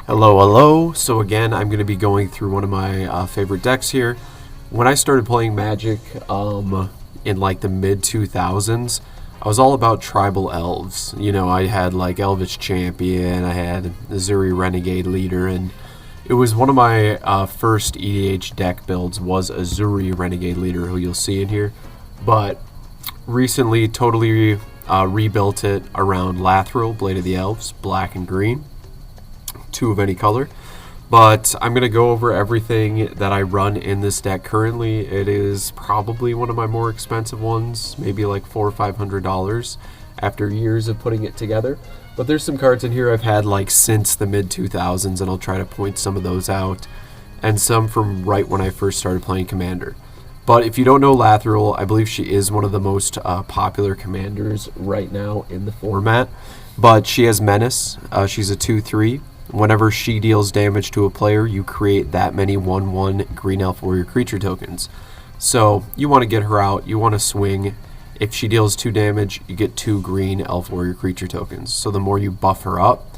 Hello, hello. So again, I'm going to be going through one of my favorite decks here. When I started playing Magic in like the mid 2000s, I was all about tribal elves. You know, I had like Elvish Champion, I had Ezuri Renegade Leader, and it was one of my first EDH deck builds was Ezuri Renegade Leader, who you'll see in here. But recently, totally rebuilt it around Lathril, Blade of the Elves, black and green. Two of any color, but I'm going to go over everything that I run in this deck currently. It is probably one of my more expensive ones, maybe like $400 or $500 after years of putting it together. But there's some cards in here I've had like since the mid 2000s, and I'll try to point some of those out, and some from right when I first started playing Commander. But if you don't know Lathril, I believe she is one of the most popular commanders right now in the format. But she has Menace. She's a 2/3. Whenever she deals damage to a player, you create that many 1/1 Green Elf Warrior creature tokens. So you want to get her out, you want to swing. If she deals 2 damage, you get 2 Green Elf Warrior creature tokens. So the more you buff her up,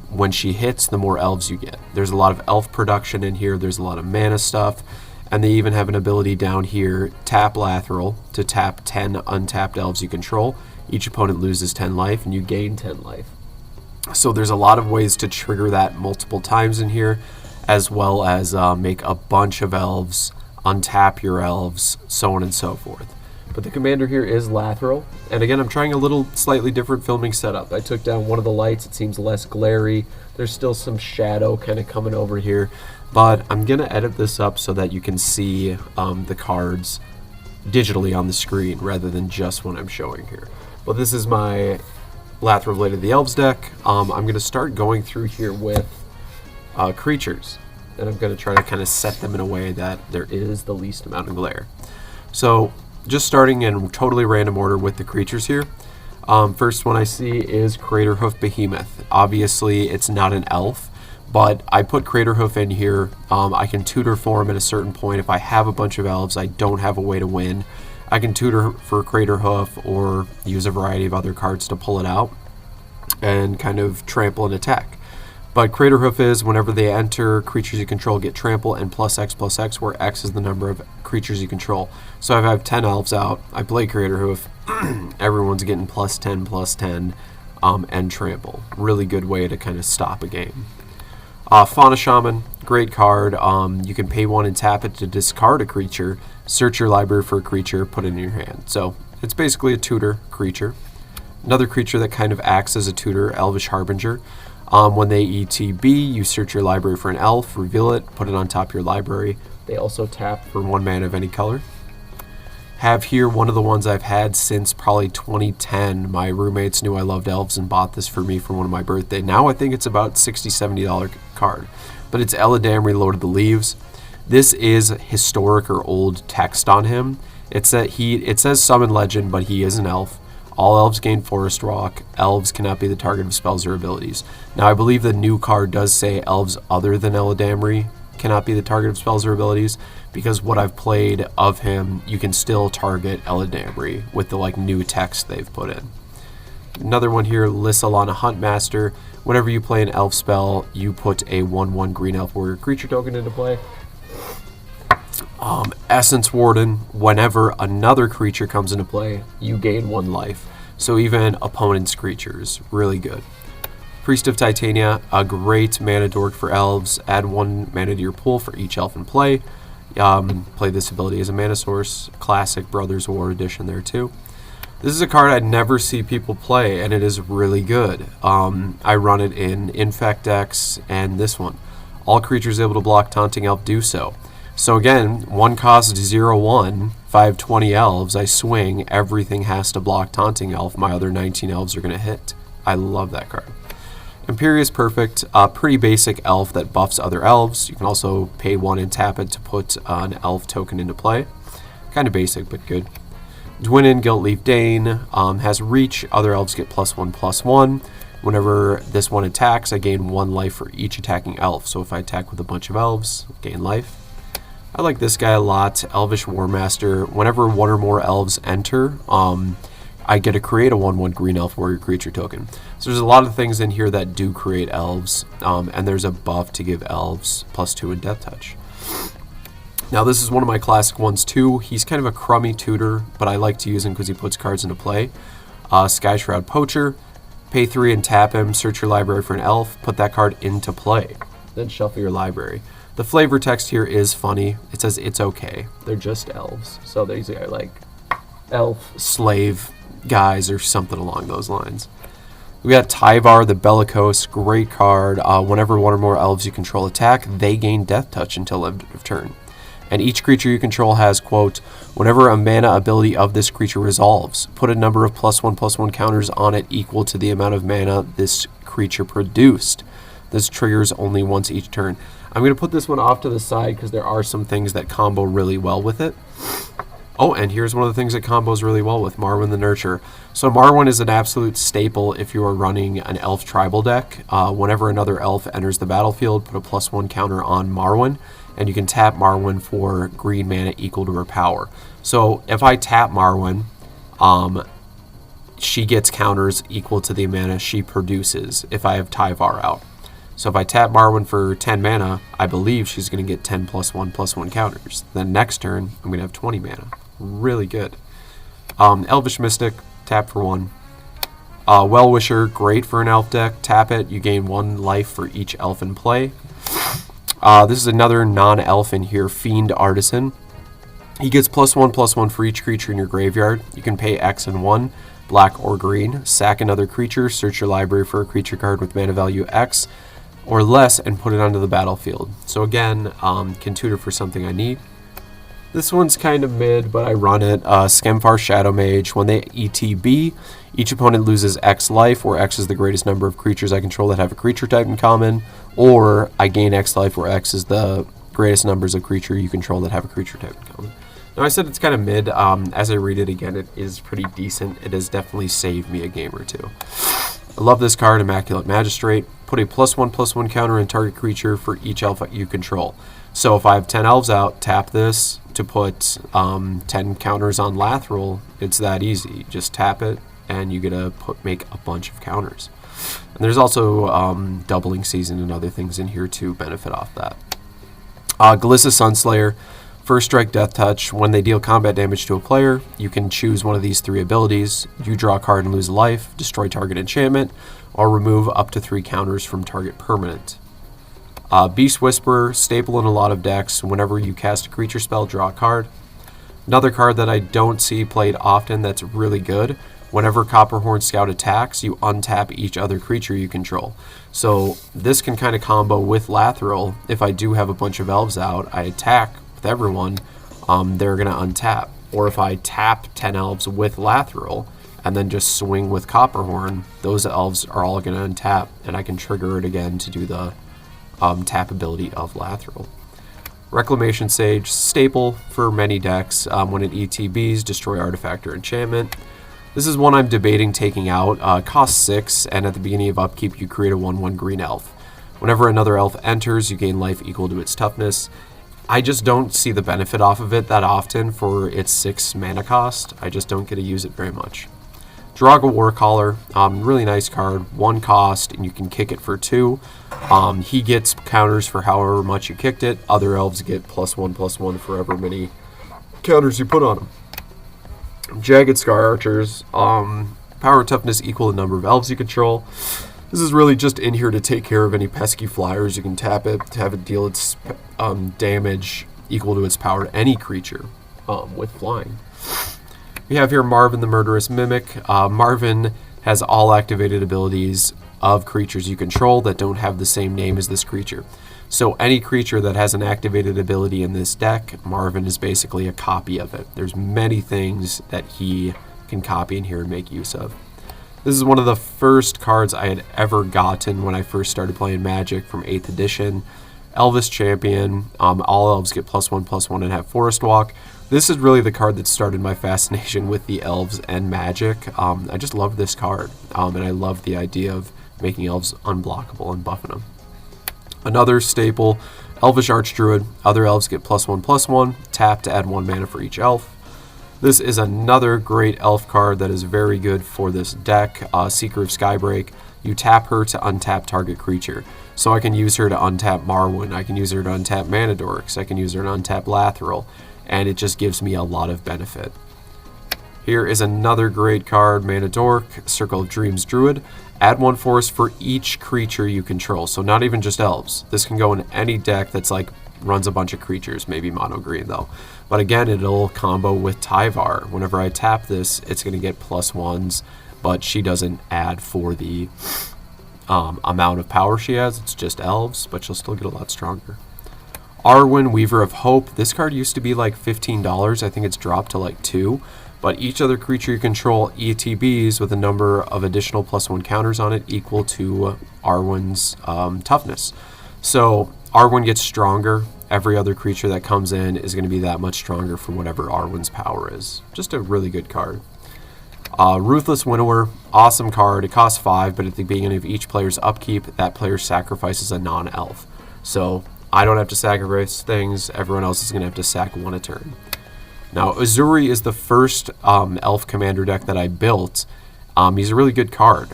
when she hits, the more elves you get. There's a lot of elf production in here, there's a lot of mana stuff, and they even have an ability down here, tap Lathril, to tap 10 untapped elves you control. Each opponent loses 10 life, and you gain 10 life. So there's a lot of ways to trigger that multiple times in here, as well as make a bunch of elves, untap your elves, so on and so forth. But the commander here is Lathril, and again, I'm trying a little slightly different filming setup. I took down one of the lights, it seems less glary. There's still some shadow kind of coming over here, but I'm going to edit this up so that you can see the cards digitally on the screen rather than just what I'm showing here. But this is my Lathril Blade of the Elves deck. I'm going to start going through here with creatures, and I'm going to try to kind of set them in a way that there is the least amount of glare. So just starting in totally random order with the creatures here. First one I see is Craterhoof Behemoth. Obviously it's not an elf, but I put Craterhoof in here. I can tutor for him at a certain point. If I have a bunch of elves, I don't have a way to win, I can tutor for Craterhoof or use a variety of other cards to pull it out and kind of trample and attack. But Craterhoof is whenever they enter, creatures you control get trample and +X/+X, where X is the number of creatures you control. So if I have 10 elves out, I play Craterhoof, everyone's getting +10/+10 and trample. Really good way to kind of stop a game. Fauna Shaman, great card. You can pay 1 and tap it to discard a creature, search your library for a creature, put it in your hand. So it's basically a tutor creature. Another creature that kind of acts as a tutor, Elvish Harbinger. When they ETB, you search your library for an elf, reveal it, put it on top of your library. They also tap for 1 mana of any color. Have here one of the ones I've had since probably 2010. My roommates knew I loved elves and bought this for me for one of my birthday. Now I think it's about $60, $70 card. But it's Eladamri, Lord of the Leaves. This is historic or old text on him. It says summon legend, but he is an elf. All elves gain Forest Rock. Elves cannot be the target of spells or abilities. Now I believe the new card does say elves other than Eladamri cannot be the target of spells or abilities, because what I've played of him, you can still target Eladamri with the new text they've put in. Another one here, Lissalana Huntmaster. Whenever you play an elf spell, you put a 1/1 Green Elf Warrior creature token into play. Essence Warden, whenever another creature comes into play, you gain 1 life. So even opponent's creatures, really good. Priest of Titania, a great mana dork for elves. Add 1 mana to your pool for each elf in play. Play this ability as a mana source. Classic Brothers War edition there too. This is a card I never see people play, and it is really good. I run it in Infect decks and this one. All creatures able to block Taunting Elf do so. So again, 1 cost 0/1, 5/20 elves, I swing, everything has to block Taunting Elf, my other 19 elves are going to hit. I love that card. Imperious Perfect, a pretty basic elf that buffs other elves. You can also pay 1 and tap it to put an elf token into play. Kind of basic, but good. Dwinin, Guiltleaf Dane, has reach, other elves get +1/+1. Whenever this one attacks, I gain 1 life for each attacking elf. So if I attack with a bunch of elves, gain life. I like this guy a lot, Elvish Warmaster. Whenever 1 or more elves enter, I get to create a 1/1 green elf warrior creature token. So there's a lot of things in here that do create elves, and there's a buff to give elves +2 in Death Touch. Now this is one of my classic ones too. He's kind of a crummy tutor, but I like to use him because he puts cards into play. Sky Shroud Poacher, pay 3 and tap him, search your library for an elf, put that card into play, then shuffle your library. The flavor text here is funny. It says it's okay. They're just elves. So these are like elf slave guys or something along those lines. We got Tyvar the Bellicose, great card. Whenever one or more elves you control attack, they gain Death Touch until end of turn. And each creature you control has, quote, whenever a mana ability of this creature resolves, put a number of +1/+1 counters on it equal to the amount of mana this creature produced. This triggers only once each turn. I'm going to put this one off to the side because there are some things that combo really well with it. Oh, and here's one of the things that combos really well with Marwyn the Nurture. So Marwyn is an absolute staple if you are running an elf tribal deck. Whenever another elf enters the battlefield, put a +1 counter on Marwyn, and you can tap Marwyn for green mana equal to her power. So if I tap Marwyn, she gets counters equal to the mana she produces if I have Tyvar out. So if I tap Marwyn for 10 mana, I believe she's going to get 10 +1/+1 counters. Then next turn, I'm going to have 20 mana. Really good. Elvish Mystic, tap for 1. Well-Wisher, great for an elf deck. Tap it, you gain 1 life for each elf in play. This is another non-elf in here, Fiend Artisan. He gets +1/+1 for each creature in your graveyard. You can pay X and 1, black or green. Sack another creature, search your library for a creature card with mana value X or less, and put it onto the battlefield. So again, can tutor for something I need. This one's kind of mid, but I run it. Skemfar Shadow Mage. When they ETB, each opponent loses X life, where X is the greatest number of creatures I control that have a creature type in common, or I gain X life, where X is the greatest numbers of creature you control that have a creature type in common. Now I said it's kind of mid. As I read it again, it is pretty decent. It has definitely saved me a game or two. I love this card, Immaculate Magistrate. Put a +1/+1 counter in target creature for each elf you control. So if I have 10 elves out, tap this to put 10 counters on Lathril. It's that easy. Just tap it, and you get to make a bunch of counters. And there's also doubling season and other things in here to benefit off that. Galissa Sunslayer. First strike, Death Touch. When they deal combat damage to a player, you can choose one of these 3 abilities. You draw a card and lose a life, destroy target enchantment, or remove up to 3 counters from target permanent. Beast Whisperer, staple in a lot of decks. Whenever you cast a creature spell, draw a card. Another card that I don't see played often that's really good. Whenever Copperhorn Scout attacks, you untap each other creature you control. So this can kind of combo with Lathril. If I do have a bunch of elves out, I attack with everyone, they're going to untap. Or if I tap 10 elves with Lathril and then just swing with Copperhorn, those elves are all going to untap, and I can trigger it again to do the tap ability of Lathril. Reclamation Sage, staple for many decks. When it ETBs, destroy artifact or enchantment. This is one I'm debating taking out. Costs 6, and at the beginning of upkeep, you create a 1/1 green elf. Whenever another elf enters, you gain life equal to its toughness. I just don't see the benefit off of it that often for its 6 mana cost. I just don't get to use it very much. Draga Warcaller, really nice card, 1 cost, and you can kick it for 2. He gets counters for however much you kicked it. Other elves get +1/+1 for however many counters you put on them. Jagged Scar Archers, power and toughness equal the number of elves you control. This is really just in here to take care of any pesky flyers. You can tap it to have it deal its damage equal to its power to any creature with flying. We have here Marvin the Murderous Mimic. Marvin has all activated abilities of creatures you control that don't have the same name as this creature. So any creature that has an activated ability in this deck, Marvin is basically a copy of it. There's many things that he can copy in here and make use of. This is one of the first cards I had ever gotten when I first started playing Magic from 8th edition. Elvis Champion. All elves get +1/+1 and have Forest Walk. This is really the card that started my fascination with the elves and Magic. I just love this card, and I love the idea of making elves unblockable and buffing them. Another staple, Elvish Archdruid. Other elves get +1/+1. Tap to add 1 mana for each elf. This is another great elf card that is very good for this deck. Seeker of Skybreak. You tap her to untap target creature. So I can use her to untap Marwyn. I can use her to untap Mana Dorks. I can use her to untap Lathril. And it just gives me a lot of benefit. Here is another great card, Mana Dork, Circle of Dreams Druid. Add 1 force for each creature you control. So not even just elves. This can go in any deck that's like runs a bunch of creatures, maybe mono green though. But again, it'll combo with Tyvar. Whenever I tap this, it's going to get +1s, but she doesn't add for the amount of power she has. It's just elves, but she'll still get a lot stronger. Arwen, Weaver of Hope. This card used to be like $15. I think it's dropped to like $2. But each other creature you control ETBs with a number of additional +1 counters on it equal to Arwen's toughness. So Arwen gets stronger. Every other creature that comes in is going to be that much stronger for whatever Arwen's power is. Just a really good card. Ruthless Winnower, awesome card. It costs 5, but at the beginning of each player's upkeep, that player sacrifices a non-elf. So I don't have to sacrifice things. Everyone else is going to have to sack 1 a turn. Now, Ezuri is the first elf commander deck that I built. He's a really good card.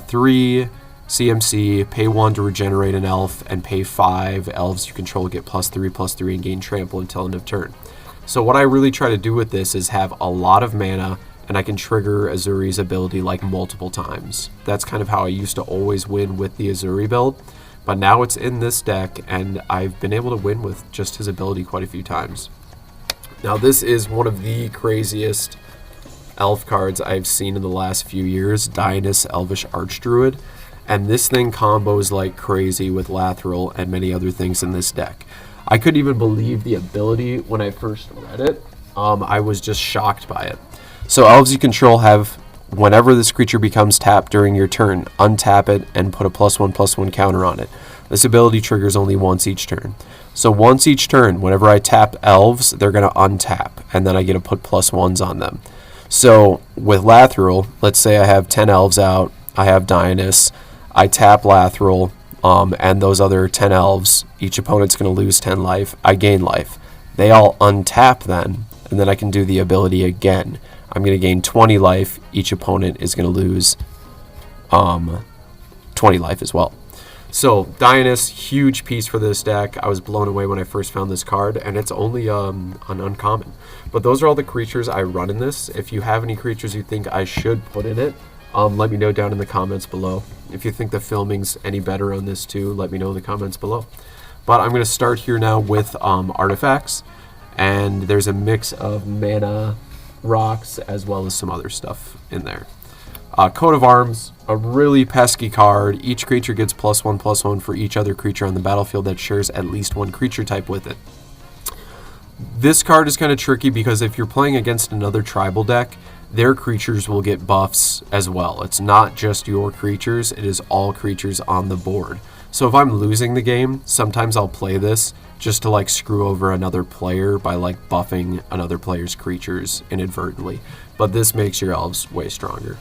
3 CMC, pay 1 to regenerate an elf, and pay 5 elves you control get +3/+3 and gain trample until end of turn. So what I really try to do with this is have a lot of mana, and I can trigger Ezuri's ability like multiple times. That's kind of how I used to always win with the Ezuri build, but now it's in this deck, and I've been able to win with just his ability quite a few times. Now this is one of the craziest elf cards I've seen in the last few years, Dionysus Elvish Archdruid. And this thing combos like crazy with Lathril and many other things in this deck. I couldn't even believe the ability when I first read it. I was just shocked by it. So elves you control have, whenever this creature becomes tapped during your turn, untap it and put a +1/+1 counter on it. This ability triggers only once each turn. So once each turn, whenever I tap elves, they're going to untap, and then I get to put +1s on them. So with Lathril, let's say I have 10 elves out, I have Dionysus, I tap Lathril, and those other 10 elves, each opponent's going to lose 10 life, I gain life. They all untap then, and then I can do the ability again. I'm going to gain 20 life, each opponent is going to lose 20 life as well. So Dionysus, huge piece for this deck. I was blown away when I first found this card, and it's only an uncommon. But those are all the creatures I run in this. If you have any creatures you think I should put in it, let me know down in the comments below. If you think the filming's any better on this too, let me know in the comments below. But I'm going to start here now with artifacts, and there's a mix of mana, rocks, as well as some other stuff in there. Coat of Arms, a really pesky card. Each creature gets +1/+1 for each other creature on the battlefield that shares at least 1 creature type with it. This card is kind of tricky because if you're playing against another tribal deck, their creatures will get buffs as well. It's not just your creatures, it is all creatures on the board. So if I'm losing the game, sometimes I'll play this just to like screw over another player by like buffing another player's creatures inadvertently. But this makes your elves way stronger.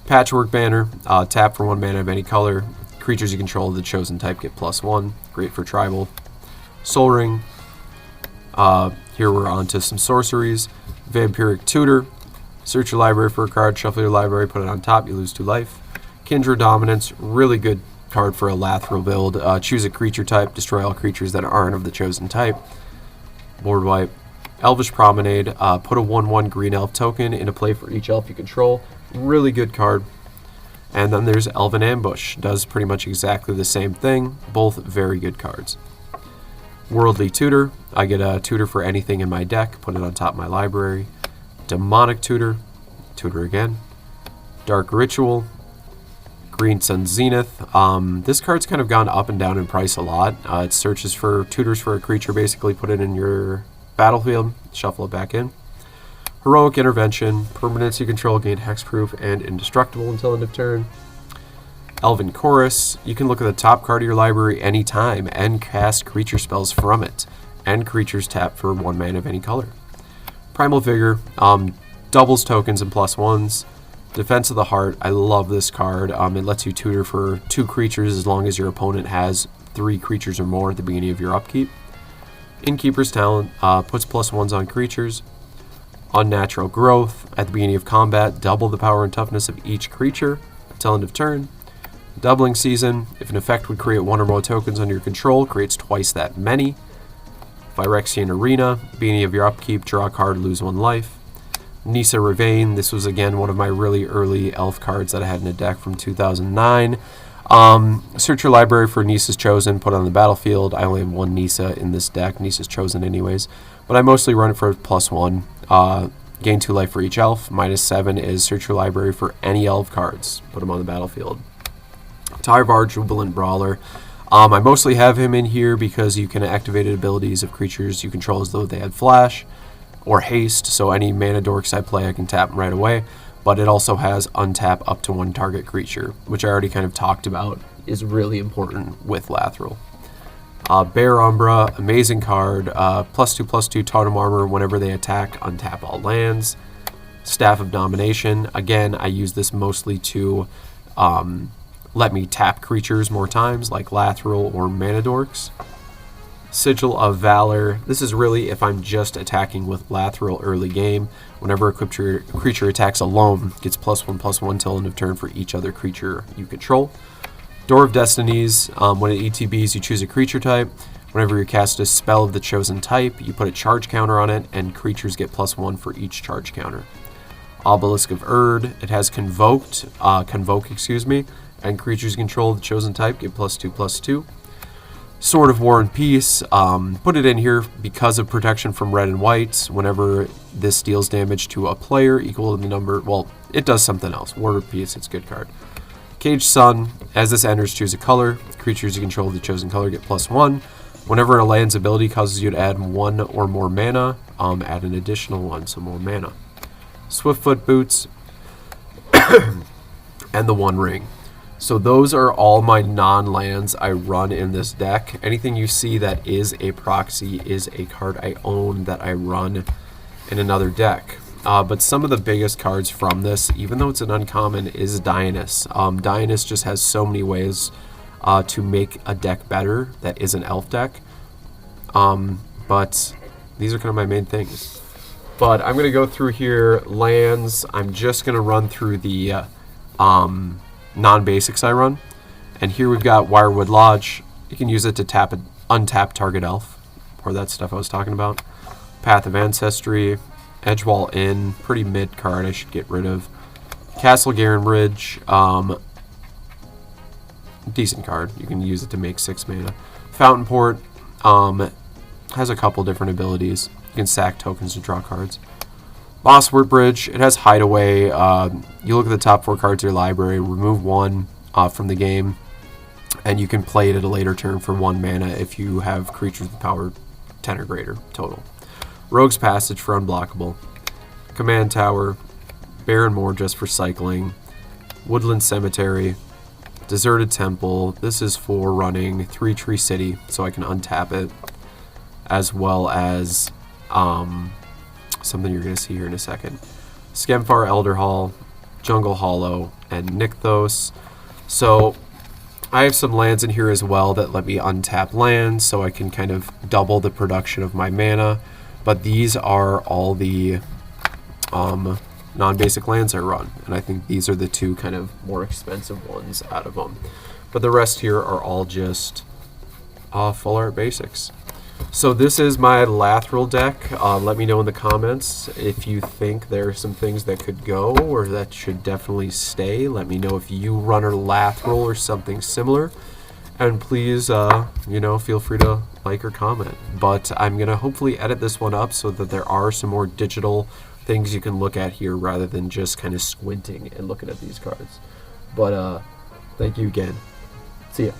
Patchwork Banner, tap for 1 mana of any color. Creatures you control of the chosen type get +1. Great for tribal. Soul Ring. Here we're on to some sorceries. Vampiric Tutor. Search your library for a card, shuffle your library, put it on top, you lose 2 life. Kindred Dominance, really good card for a Lathril build. Choose a creature type, destroy all creatures that aren't of the chosen type. Board wipe. Elvish Promenade, put a 1/1 green elf token into play for each elf you control. Really good card. And then there's Elven Ambush, does pretty much exactly the same thing. Both very good cards. Worldly Tutor, I get a tutor for anything in my deck, put it on top of my library. Demonic Tutor, tutor again. Dark Ritual, Green Sun Zenith. This card's kind of gone up and down in price a lot. It searches for tutors for a creature, basically put it in your battlefield, shuffle it back in. Heroic Intervention, permanents you control gain hexproof and indestructible until end of turn. Elven Chorus, you can look at the top card of your library anytime and cast creature spells from it. And creatures tap for 1 mana of any color. Primal Vigor, doubles tokens and +1s. Defense of the Heart, I love this card. It lets you tutor for 2 creatures as long as your opponent has 3 creatures or more at the beginning of your upkeep. Innkeeper's Talent, puts +1s on creatures. Unnatural Growth. At the beginning of combat, double the power and toughness of each creature until end of turn. Doubling Season. If an effect would create one or more tokens under your control, creates twice that many. Phyrexian Arena. Beginning of your upkeep, draw a card, lose 1 life. Nissa Ravane. This was again one of my really early elf cards that I had in a deck from 2009. Search your library for Nissa's Chosen, put it on the battlefield. I only have 1 Nissa in this deck, Nissa's Chosen anyways. But I mostly run it for +1. Gain 2 life for each elf. -7 is search your library for any elf cards, put them on the battlefield. Tyvar, Jubilant Brawler. I mostly have him in here because you can activate abilities of creatures you control as though they had Flash or Haste, so any mana dorks I play I can tap them right away. But it also has untap up to 1 target creature, which I already kind of talked about is really important with Lathril. Bear Umbra, amazing card, +2/+2 totem armor. Whenever they attack, untap all lands. Staff of Domination, again I use this mostly to let me tap creatures more times, like Lathril or Mana Dorks. Sigil of Valor. This is really if I'm just attacking with Lathril early game. Whenever a creature attacks alone, gets +1/+1 till end of turn for each other creature you control. Door of Destinies. When it ETBs, you choose a creature type. Whenever you cast a spell of the chosen type, you put a charge counter on it, and creatures get +1 for each charge counter. Obelisk of Erd. It has Convoke, and creatures control the chosen type get +2/+2. Sword of War and Peace. Put it in here because of protection from red and white. Whenever this deals damage to a player equal to the number, well, it does something else. War of Peace, it's a good card. Caged Sun. As this enters, choose a color. Creatures you control the chosen color get +1. Whenever a land's ability causes you to add 1 or more mana, add an additional 1, so more mana. Swiftfoot Boots. And the One Ring. So those are all my non-lands I run in this deck. Anything you see that is a proxy is a card I own that I run in another deck. But some of the biggest cards from this, even though it's an uncommon, is Dionys. Dionys just has so many ways to make a deck better that is an elf deck. But these are kind of my main things. But I'm going to go through here, lands. I'm just going to run through the non-basics I run. And here we've got Wirewood Lodge. You can use it to untap target elf, or that stuff I was talking about. Path of Ancestry. Edgewall Inn, pretty mid card I should get rid of. Castle Garenbridge, decent card. You can use it to make 6 mana. Fountainport has a couple different abilities. You can sack tokens to draw cards. Bosswort Bridge, it has Hideaway. You look at the top 4 cards of your library, remove 1 from the game, and you can play it at a later turn for 1 mana if you have creatures with power 10 or greater total. Rogue's Passage for unblockable. Command Tower. Barren Moor just for cycling. Woodland Cemetery. Deserted Temple. This is for running 3 Tree City, so I can untap it. As well as something you're going to see here in a second. Skemfar Elder Hall. Jungle Hollow. And Nykthos. So I have some lands in here as well that let me untap lands, so I can kind of double the production of my mana. But these are all the non-basic lands I run, and I think these are the 2 kind of more expensive ones out of them. But the rest here are all just full art basics. So this is my Lathril deck. Let me know in the comments if you think there are some things that could go or that should definitely stay. Let me know if you run a Lathril or something similar. And please, feel free to like or comment. But I'm going to hopefully edit this one up so that there are some more digital things you can look at here rather than just kind of squinting and looking at these cards. But thank you again. See ya.